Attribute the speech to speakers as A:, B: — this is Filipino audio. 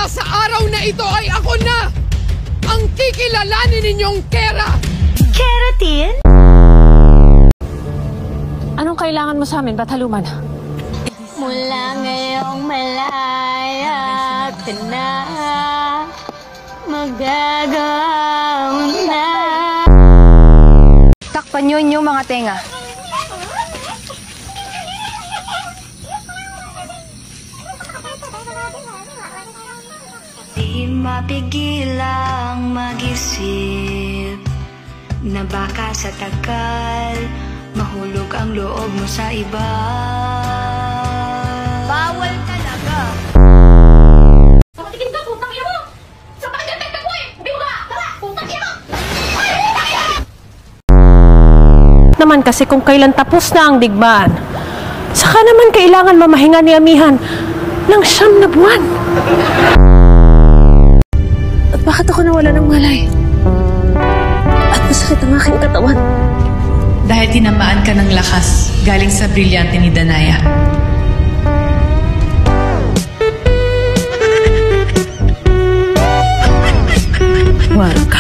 A: Mula sa araw na ito ay ako na ang kikilalanin ninyong Kera!
B: Keratin?
C: Anong kailangan mo sa amin, Bataluman?
B: Mula ngayong malaya ka na, magagawa na.
C: Takpan nyo inyong mga tenga.
B: Di mapigil ang mag-isip na baka sa tagal mahulog ang loob mo sa iba. Bawal talaga.
D: Patigin ka, putang ina mo! Sa pakagantay ka po eh! Hindi mo ka! Tara! Putang ina mo!
C: Naman kasi kung kailan tapos na ang digmaan, saka naman kailangan mamahinga ni Amihan ng 9 na buwan. At bakit ako nawala ng malay? At masakit ang aking katawan.
E: Dahil tinamaan ka ng lakas galing sa brilyante ni Danaya.
C: What?